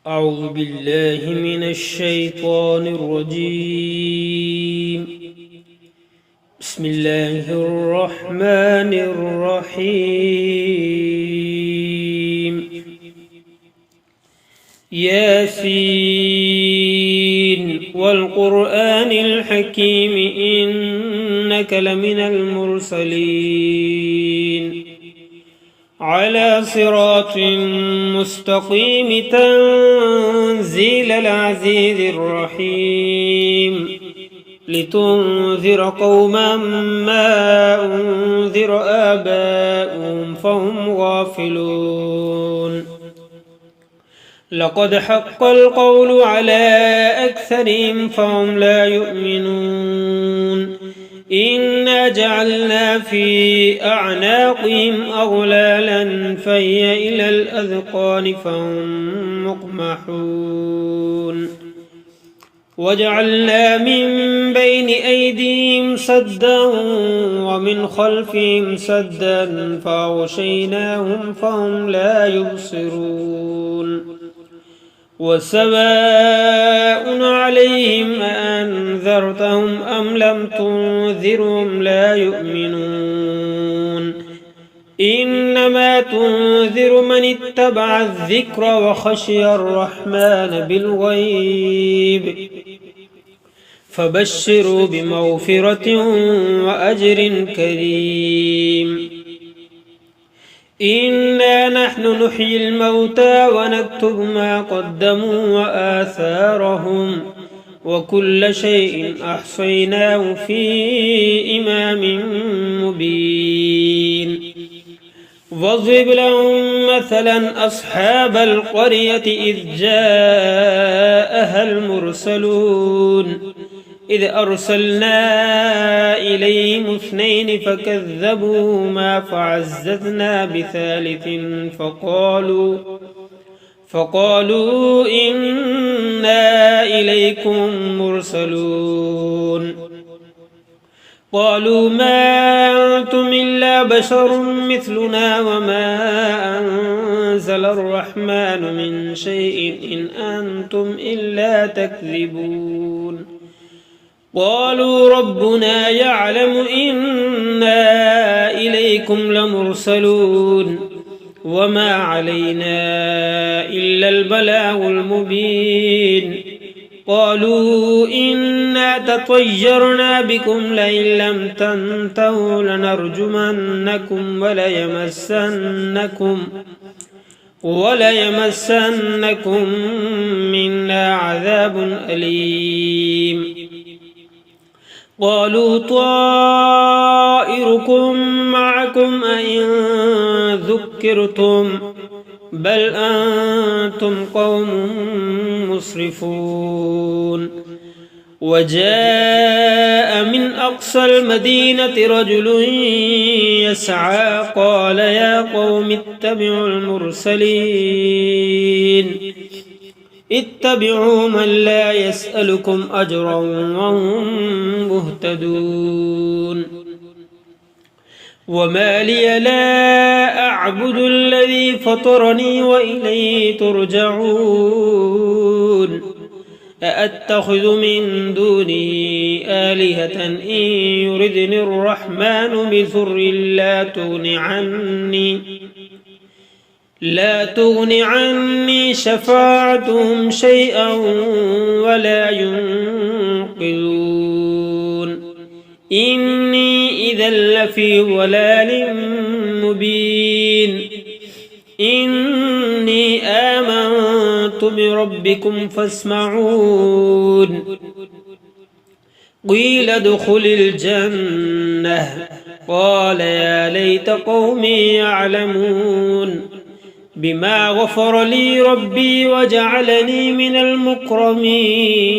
أعوذ بالله من الشيطان الرجيم. بسم الله الرحمن الرحيم. ياسين والقرآن الحكيم إنك لمن المرسلين على صراط مستقيم تنزيل العزيز الرحيم لتنذر قوما ما أنذر آباؤهم فهم غافلون. لقد حق القول على أكثرهم فهم لا يؤمنون. إنا جعلنا في أعناقهم أغلالا فهي إلى الأذقان فهم مقمحون. وجعلنا من بين أيديهم سدا ومن خلفهم سدا فأغشيناهم فهم لا يبصرون. وسواء عليهم أأنذرتهم أم لم تنذرهم لا يؤمنون. إنما تنذر من اتبع الذكر وخشي الرحمن بالغيب فبشروا بمغفرة وأجر كريم. إنا نحن نحيي الموتى ونكتب ما قدموا وآثارهم وكل شيء أحصيناه في إمام مبين. واضرب لهم مثلا أصحاب القرية إذ جاءها المرسلون إذ أرسلنا إليهم 2 فكذبوهما فعززنا بثالث فقالوا إنا إليكم مرسلون. قالوا ما أنتم إلا بشر مثلنا وما أنزل الرحمن من شيء إن أنتم إلا تكذبون. قالوا ربنا يعلم إنا إليكم لمرسلون وما علينا إلا البلاغ المبين. قالوا إنا تطيرنا بكم لئن لم تنتهوا لنرجمنكم وليمسنكم منا عذاب أليم. قالوا طائركم معكم أئن ذكرتم بل أنتم قوم مسرفون. وجاء من أقصى المدينة رجل يسعى قال يا قوم اتبعوا المرسلين اتبعوا من لا يسألكم أجرا وهم مهتدون. وما لي لا أعبد الذي فطرني وإليه ترجعون. أأتخذ من دونه آلهة إن يردني الرحمن بضر لا تغن عني شفاعتهم شيئا ولا ينقذون. إني إذا لفي ضلال مبين. إني آمنت بربكم فاسمعون. قيل ادخل الجنة قال يا ليت قومي يعلمون بما غفر لي ربي وجعلني من المكرمين.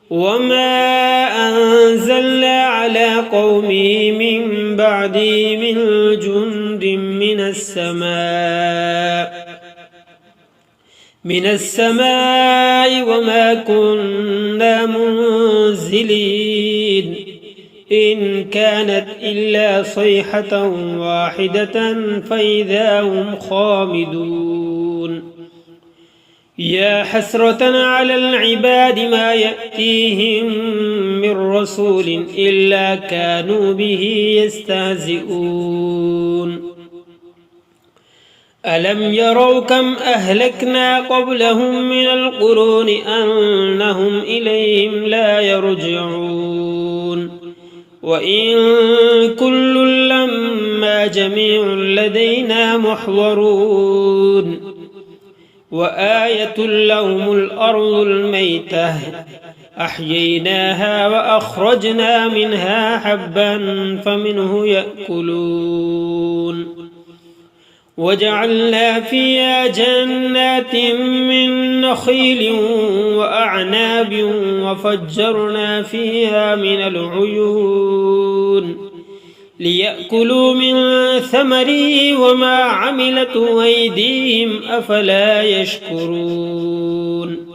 وما أنزلنا على قومه من بعدي من جند من السماء وما كنا منزلين. إن كانت إلا صيحة واحدة فإذا هم خامدون يا حسرة على العباد ما يأتيهم من رسول إلا كانوا به يستهزئون ألم يروا كم أهلكنا قبلهم من القرون أنهم إليهم لا يرجعون وإن كل لما جميع لدينا محضرون وآية لهم الأرض الميتة أحييناها وأخرجنا منها حبا فمنه يأكلون وجعلنا فيها جنات من نخيل وأعناب وفجرنا فيها من العيون ليأكلوا من ثمره وما عملته أيديهم أفلا يشكرون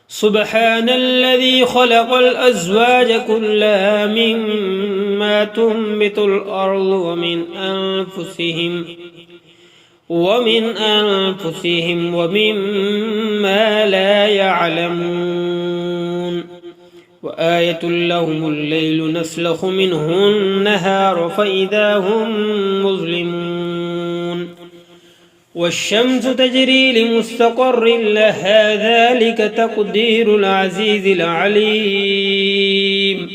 سبحان الذي خلق الأزواج كلها مما تنبت الأرض ومن أنفسهم ومما لا يعلمون وآية لهم الليل نسلخ منه النهار فإذا هم مظلمون والشمس تجري لمستقر لها ذلك تقدير العزيز العليم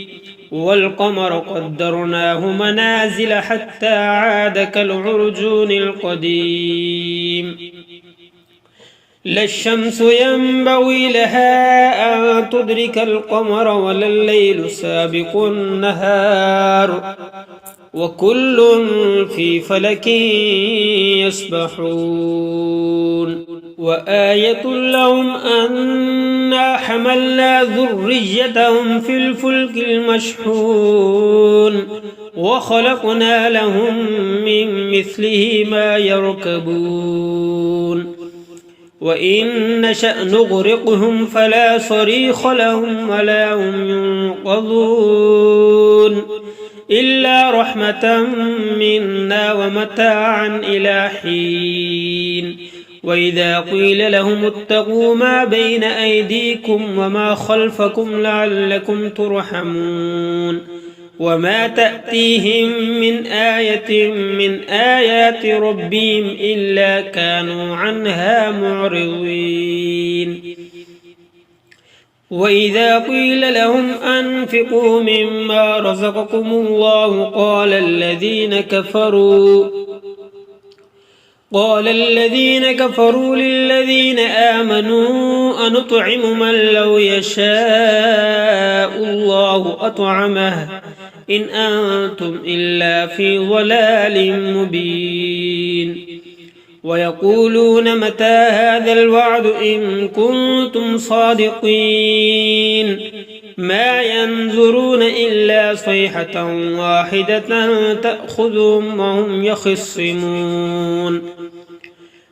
والقمر قدرناه منازل حتى عاد كالعرجون القديم لا الشمس ينبغي لها أن تدرك القمر ولا الليل سابق النهار وكل في فلك يسبحون وآية لهم أنا حملنا ذريتهم في الفلك المشحون وخلقنا لهم من مثله ما يركبون وإن نشأ نغرقهم فلا صريخ لهم ولا هم ينقذون إلا رحمة منا ومتاعا إلى حين وإذا قيل لهم اتقوا ما بين أيديكم وما خلفكم لعلكم ترحمون وما تأتيهم من آية من آيات ربهم إلا كانوا عنها معرضين وإذا قيل لهم أنفقوا مما رزقكم الله قال الذين كفروا للذين آمنوا أنطعم من لو يشاء الله أطعمه إن أنتم إلا في ضلال مبين ويقولون متى هذا الوعد إن كنتم صادقين ما ينظرون إلا صيحة واحدة تأخذهم وهم يخصمون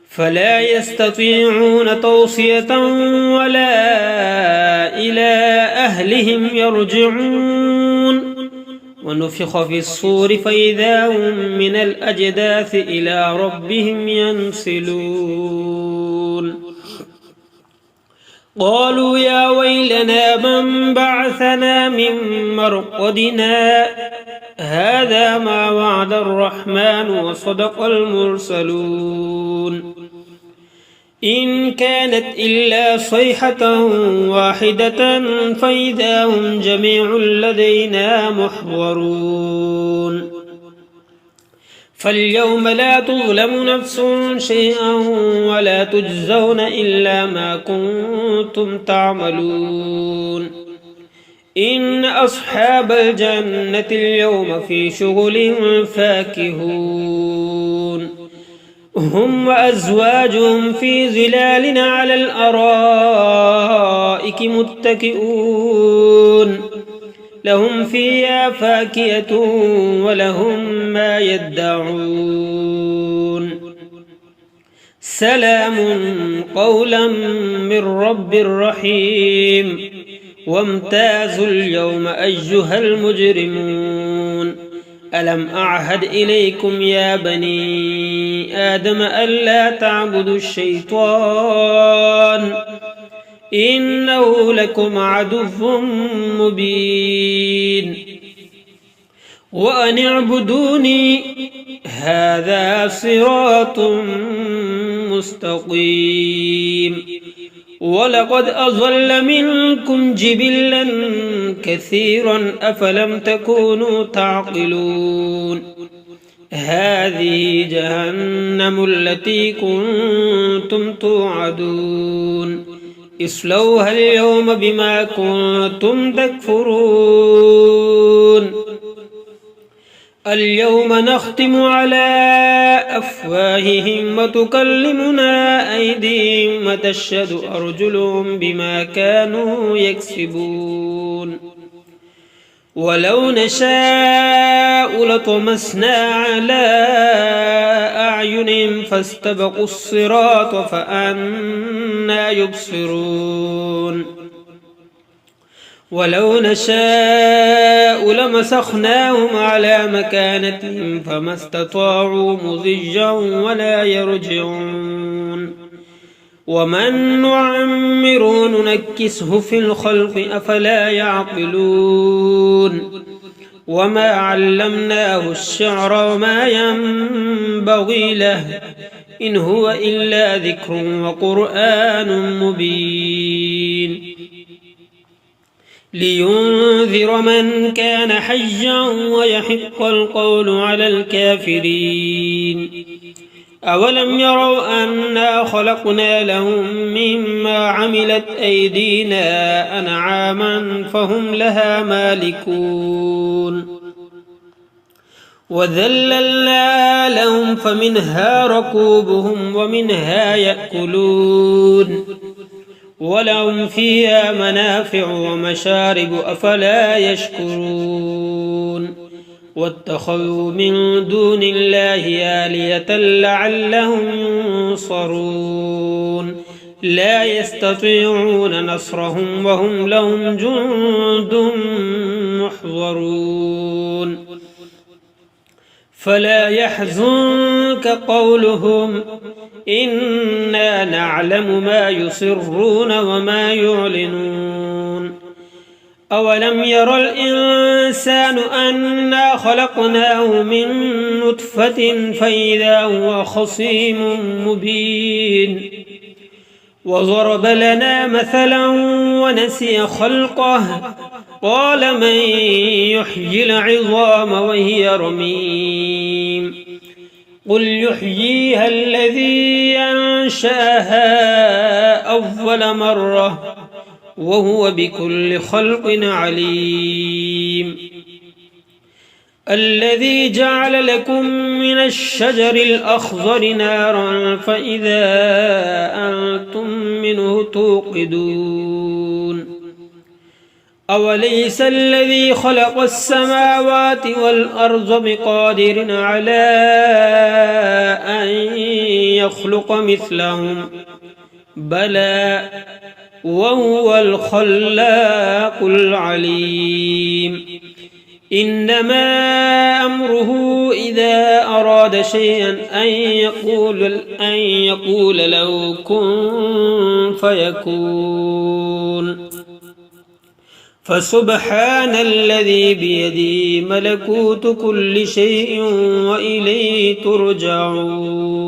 فلا يستطيعون توصية ولا إلى أهلهم يرجعون ونفخ في الصور فإذا هم من الأجداث إلى ربهم ينسلون قالوا يا ويلنا من بعثنا من مرقدنا هذا ما وعد الرحمن وصدق المرسلون إن كانت إلا صيحة واحدة فإذا هم جميع لدينا محضرون فاليوم لا تظلم نفس شيئا ولا تجزون إلا ما كنتم تعملون إن أصحاب الجنة اليوم في شغل فاكهون هم وأزواجهم في ظلال على الأرائك متكئون لهم فيها فاكهة ولهم ما يدعون سلام قولا من رب رحيم وامتازوا اليوم أيها المجرمون ألم أعهد إليكم يا بني آدم ألا تعبدوا الشيطان إنه لكم عدو مبين وأن اعبدوني هذا صراط مستقيم ولقد أضل منكم جبلا كثيرا أفلم تكونوا تعقلون هذه جهنم التي كنتم توعدون اصلوها اليوم بما كنتم تكفرون اليوم نختم على أفواههم وتكلمنا أيديهم وتشهد أرجلهم بما كانوا يكسبون ولو نشاء لطمسنا على أعينهم فاستبقوا الصراط فأنى يبصرون ولو نشاء لمسخناهم على مكانتهم فما استطاعوا مضجا ولا يرجعون ومن نعمره ننكسه في الخلق أفلا يعقلون وما علمناه الشعر وما ينبغي له إن هو إلا ذكر وقرآن مبين لينذر من كان حيا ويحق القول على الكافرين أولم يروا أنا خلقنا لهم مما عملت أيدينا أنعاما فهم لها مالكون وذللنا لهم فمنها ركوبهم ومنها يأكلون ولهم فيها منافع ومشارب أفلا يشكرون واتخذوا من دون الله آلهة لعلهم ينصرون لا يستطيعون نصرهم وهم لهم جند محضرون فلا يحزنك قولهم إنا نعلم ما يسرون وما يعلنون أولم ير الإنسان أنا خلقناه من نطفة فإذا هو خصيم مبين وضرب لنا مثلا ونسي خلقه قال من يحيي العظام وهي رميم قل يحييها الذي أنشأها أول مرة وهو بكل خلق عليم الذي جعل لكم من الشجر الأخضر نارا فإذا أنتم منه توقدون أوليس الذي خلق السماوات والأرض بقادر على أن يخلق مثلهم بلى وهو الخلاق العليم إنما أمره إذا أراد شيئا أن يقول له كن فيكون فسبحان الذي بيده ملكوت كل شيء وإليه ترجعون